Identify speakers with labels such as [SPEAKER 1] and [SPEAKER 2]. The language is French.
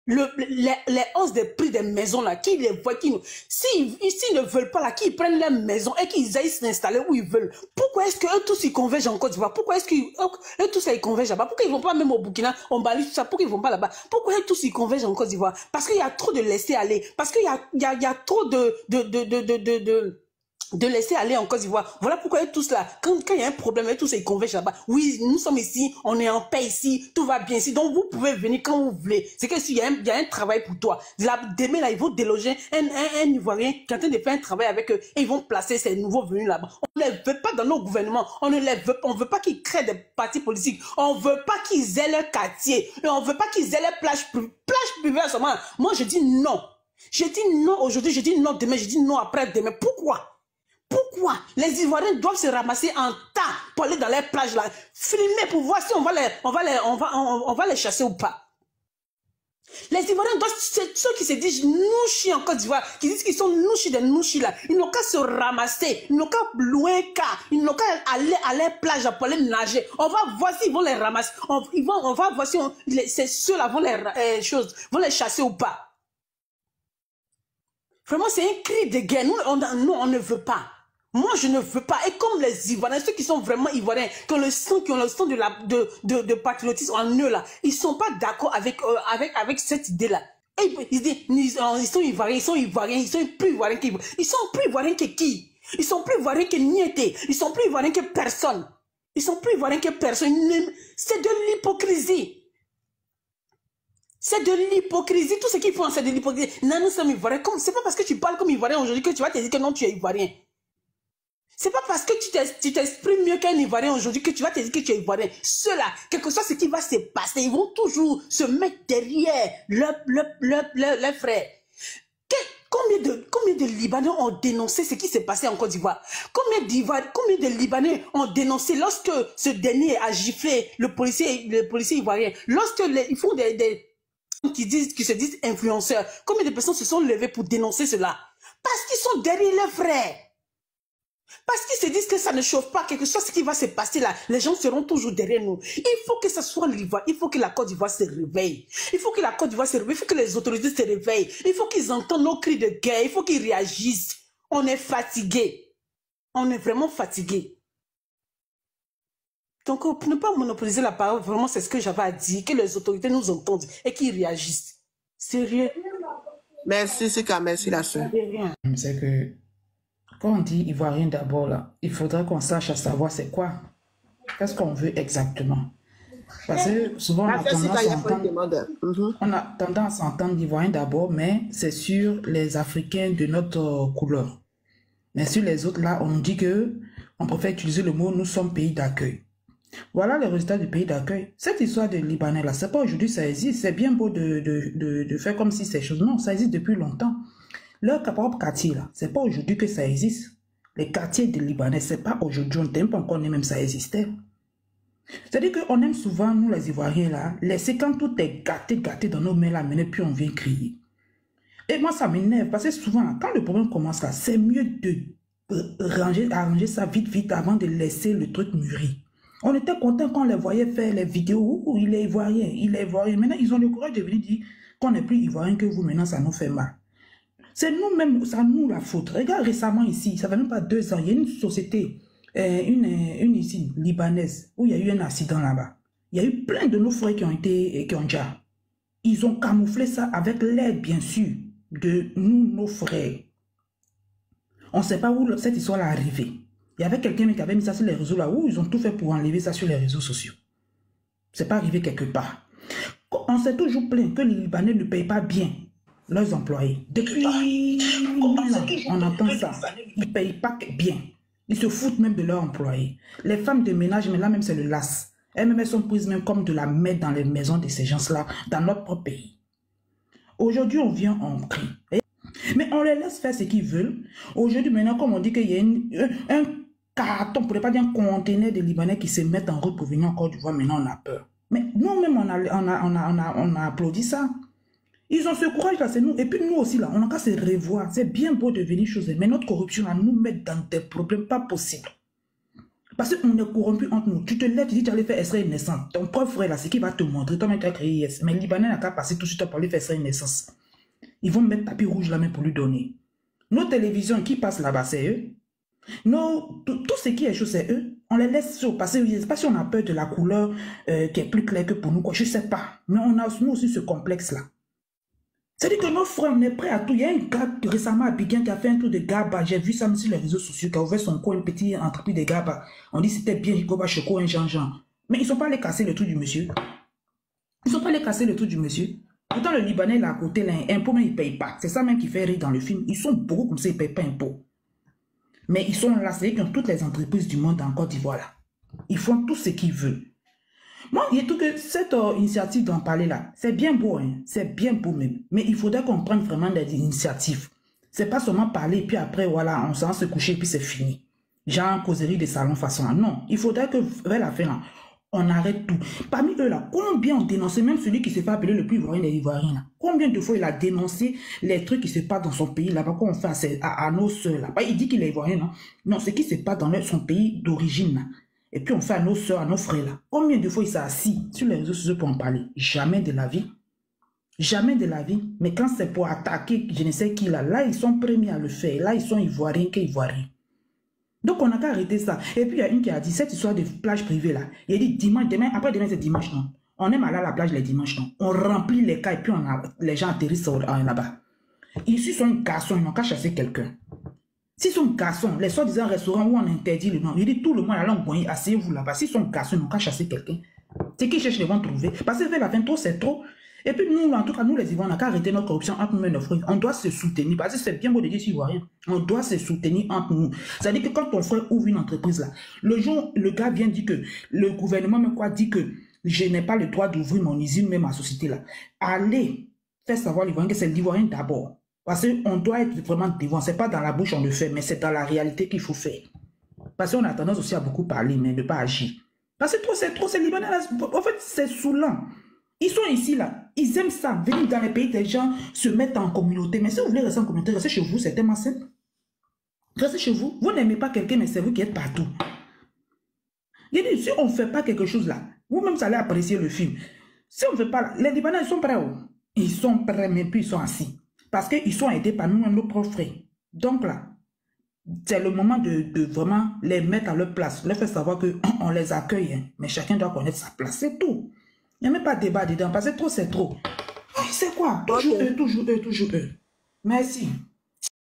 [SPEAKER 1] les hausses des prix des maisons là, qui les voient, s'ils ne veulent pas là, qu'ils prennent les maisons et qu'ils aillent s'installer où ils veulent. Pourquoi est-ce qu'eux tous ils convergent en Côte d'Ivoire? Pourquoi est-ce qu'eux tous ils convergent là-bas? Pourquoi ils vont pas même au Burkina, en Mali, tout ça? Pourquoi ils vont pas là-bas? Pourquoi eux tous ils convergent en Côte d'Ivoire? Parce qu'il y a trop de laisser aller. Parce qu'il y a trop de laisser aller en Côte d'Ivoire. Voilà pourquoi ils tous là, quand il y a un problème, ils tous ils convergent là-bas. Oui, nous sommes ici, on est en paix ici, tout va bien ici, donc vous pouvez venir quand vous voulez. C'est que s'il y a un travail pour toi, là, demain là, ils vont déloger un Ivoirien qui est en train de faire un travail avec eux et ils vont placer ces nouveaux venus là-bas. On ne les veut pas dans nos gouvernements, on veut pas qu'ils créent des partis politiques, on veut pas qu'ils aient leur quartier, et on veut pas qu'ils aient leur plage privée à ce moment. Moi, je dis non. Je dis non aujourd'hui, je dis non demain, je dis non après-demain. Pourquoi? Pourquoi les Ivoiriens doivent se ramasser en tas pour aller dans les plages là, filmer pour voir si on va les chasser ou pas? Les Ivoiriens doivent, ceux qui se disent nouchis en Côte d'Ivoire, qui disent qu'ils sont nouchis des nouchis là, ils n'ont qu'à se ramasser, ils n'ont qu'à louer un cas, ils n'ont qu'à aller à les plages pour aller nager. On va voir s'ils vont les ramasser, on va voir si ceux-là vont les chasser ou pas. Vraiment, c'est un cri de guerre. Nous, on ne veut pas. Moi, je ne veux pas. Et comme les Ivoiriens, ceux qui sont vraiment Ivoiriens, qui ont le sang de patriotisme en eux, là, ils ne sont pas d'accord avec cette idée-là. Ils disent, ils sont Ivoiriens, ils sont plus Ivoiriens ils sont plus Ivoiriens que qui? Ils sont plus Ivoiriens que Niété. Ils sont plus Ivoiriens que personne. Ils sont plus Ivoiriens que personne. C'est de l'hypocrisie. C'est de l'hypocrisie. Tout ce qu'ils font, c'est de l'hypocrisie. Non, nous sommes Ivoiriens. C'est pas parce que tu parles comme Ivoirien aujourd'hui que tu vas te dire que non, tu es Ivoirien. C'est pas parce que tu t'exprimes mieux qu'un Ivoirien aujourd'hui que tu vas te dire que tu es Ivoirien. Ceux-là, quel que soit ce qui va se passer, ils vont toujours se mettre derrière leurs frères. Combien de Libanais ont dénoncé ce qui s'est passé en Côte d'Ivoire? Combien de Libanais ont dénoncé lorsque ce dernier a giflé le policier ivoirien? Lorsque ils font qui se disent influenceurs, combien de personnes se sont levées pour dénoncer cela? Parce qu'ils sont derrière leurs frères. Parce qu'ils se disent que ça ne chauffe pas, quelque chose qui va se passer là, les gens seront toujours derrière nous. Il faut que ce soit l'Ivoire, il faut que la Côte d'Ivoire se réveille. Il faut que la Côte d'Ivoire se réveille, il faut que les autorités se réveillent. Il faut qu'ils entendent nos cris de guerre, il faut qu'ils réagissent. On est fatigués. On est vraiment fatigués. Donc, pour ne pas monopoliser la parole, vraiment, c'est ce que j'avais à dire, que les autorités nous entendent et qu'ils réagissent. Sérieux.
[SPEAKER 2] Merci, Sika, merci la soeur.
[SPEAKER 3] C'est que, quand on dit Ivoirien d'abord, là, il faudrait qu'on sache à savoir c'est quoi. Qu'est-ce qu'on veut exactement. Parce que souvent, on a tendance à entendre Ivoirien d'abord, mais c'est sur les Africains de notre couleur. Mais sur les autres, là, on dit que on préfère utiliser le mot « nous sommes pays d'accueil ». Voilà les résultats du pays d'accueil. Cette histoire de Libanais, là, c'est pas aujourd'hui, ça existe. C'est bien beau de faire comme si ces choses... Non, ça existe depuis longtemps. Leur propre quartier, là, c'est pas aujourd'hui que ça existe. Les quartiers des Libanais, c'est pas aujourd'hui, on n'aime pas encore, même ça existait. C'est-à-dire qu'on aime souvent, nous les Ivoiriens, là, laisser quand tout est gâté dans nos mains, là, puis on vient crier. Et moi, ça m'énerve, parce que souvent, là, quand le problème commence, là, c'est mieux de arranger ça vite, avant de laisser le truc mûrir. On était content quand on les voyait faire les vidéos où il est Ivoirien, Maintenant, ils ont le courage de venir dire qu'on n'est plus Ivoirien que vous, maintenant, ça nous fait mal. C'est nous-mêmes, ça nous la faute. Regarde récemment ici, ça fait même pas 2 ans, il y a une société, une usine libanaise, où il y a eu un accident là-bas. Il y a eu plein de nos frères qui ont déjà. Ils ont camouflé ça avec l'aide, bien sûr, de nous, nos frères. On ne sait pas où cette histoire est arrivée. Il y avait quelqu'un qui avait mis ça sur les réseaux là, où ils ont tout fait pour enlever ça sur les réseaux sociaux. C'est pas arrivé quelque part. On s'est toujours plaint que les Libanais ne payent pas bien leurs employés. Depuis on entend ça. Ils ne payent pas bien. Ils se foutent même de leurs employés. Les femmes de ménage, mais là même c'est le las. Elles sont prises même comme de la merde dans les maisons de ces gens-là, dans notre propre pays. Aujourd'hui, on vient en cri. Mais on les laisse faire ce qu'ils veulent. Aujourd'hui, maintenant, comme on dit qu'il y a un carton, pour ne pas dire un conteneur de Libanais qui se mettent en route pour venir en Côte d'Ivoire, maintenant on a peur. Mais nous-mêmes, on a applaudi ça. Ils ont ce courage là, c'est nous. Et puis nous aussi là, on a qu'à se revoir. C'est bien beau de venir choses, mais notre corruption là nous met dans des problèmes pas possibles. Parce qu'on est corrompu entre nous. Tu te lèves, tu dis, tu allais faire extrait de naissance. Ton propre frère, là, c'est qui va te montrer. Toi-même, tu as créé Yes. Mais le Libanais n'a qu'à passer tout de suite pour aller faire extrait de naissance. Ils vont mettre tapis rouge la main pour lui donner. Nos télévisions qui passent là-bas, c'est eux. Tout ce qui est chaud, c'est eux. On les laisse passer. Je ne sais pas si on a peur de la couleur qui est plus claire que pour nous. Quoi. Je ne sais pas. Mais on a nous aussi ce complexe-là. C'est-à-dire que nos frères, on est prêts à tout. Il y a un gars récemment à Pékin qui a fait un tour de GABA. J'ai vu ça sur les réseaux sociaux, qui a ouvert son coin, une petite entreprise de GABA. On dit que c'était bien Ricoba Choco, un Jean-Jean. Mais ils ne sont pas allés casser le truc du monsieur. Ils ne sont pas allés casser le truc du monsieur. Pourtant, le Libanais, là, à côté, là, impôt, mais il ne paye pas. C'est ça même qui fait rire dans le film. Ils sont beaucoup comme ça, ils ne payent pas impôt. Mais ils sont là, c'est-à-dire qu'ils ont toutes les entreprises du monde en Côte d'Ivoire, là. Ils font tout ce qu'ils veulent. Moi, il y a tout que cette initiative d'en parler là, c'est bien beau, hein? C'est bien beau même. Mais il faudrait qu'on prenne vraiment des initiatives. C'est pas seulement parler et puis après, voilà, on s'en se coucher et puis c'est fini. Genre, causerie des salons façon. Non, il faudrait que vers la fin là, on arrête tout. Parmi eux là, combien ont dénoncé, même celui qui s'est fait appeler le plus ivoirien des Ivoiriens là, combien de fois il a dénoncé les trucs qui se passent dans son pays là-bas, qu'on fait à nos soeurs là. Il dit qu'il est ivoirien, non? Non, ce qui se passe dans son pays d'origine là. Et puis on fait à nos soeurs, à nos frères là. Combien de fois il s'est assis sur les réseaux sociaux pour en parler? Jamais de la vie. Jamais de la vie. Mais quand c'est pour attaquer je ne sais qui là, là ils sont premiers à le faire. Là ils sont ivoiriens qu'ivoiriens. Donc on n'a qu'à arrêter ça. Et puis il y a une qui a dit cette histoire de plage privée là. Il a dit dimanche, demain, après demain c'est dimanche non. On aime aller à la plage les dimanches non. On remplit les cas et puis les gens atterrissent là-bas. Ici sont garçons, ils n'ont qu'à chasser quelqu'un. Si sont garçons, les soi-disant restaurants où on interdit le nom, il dit tout le monde allons boire, asseyez-vous là-bas. Si sont garçons, ils n'ont qu'à chasser quelqu'un. C'est qui cherchent, ils vont trouver. Parce que vers la fin, trop, c'est trop. Et puis nous, en tout cas, nous les Ivoiriens, on n'a qu'à arrêter notre corruption entre nous et nos frères. On doit se soutenir. Parce que c'est bien beau de dire Ivoirien. On doit se soutenir entre nous. C'est-à-dire que quand ton frère ouvre une entreprise là, le jour, le gars vient dire que le gouvernement même quoi dit que je n'ai pas le droit d'ouvrir mon usine, même ma société là. Allez faire savoir l'Ivoirien que c'est l'Ivoirien d'abord. Parce qu'on doit être vraiment devant. Ce n'est pas dans la bouche on le fait, mais c'est dans la réalité qu'il faut faire. Parce qu'on a tendance aussi à beaucoup parler, mais ne pas agir. Parce que c'est trop, c'est Libanais. En fait, c'est saoulant. Ils sont ici, là. Ils aiment ça. Venir dans les pays des gens, se mettre en communauté. Mais si vous voulez rester en communauté, restez chez vous, c'est tellement simple. Restez chez vous. Vous n'aimez pas quelqu'un, mais c'est vous qui êtes partout. Il dit, si on ne fait pas quelque chose là, vous-même, vous allez apprécier le film. Si on ne fait pas là, les Libanais, ils sont prêts. Oh. Ils sont prêts, mais puis ils sont assis. Parce qu'ils sont aidés par nous-mêmes, nos propres frères. Donc là, c'est le moment de vraiment les mettre à leur place. Leur faire savoir qu'on les accueille. Hein. Mais chacun doit connaître sa place. C'est tout. Il n'y a même pas de débat dedans. Parce que trop, c'est trop. C'est quoi? Toujours eux, toujours eux, toujours eux. Merci.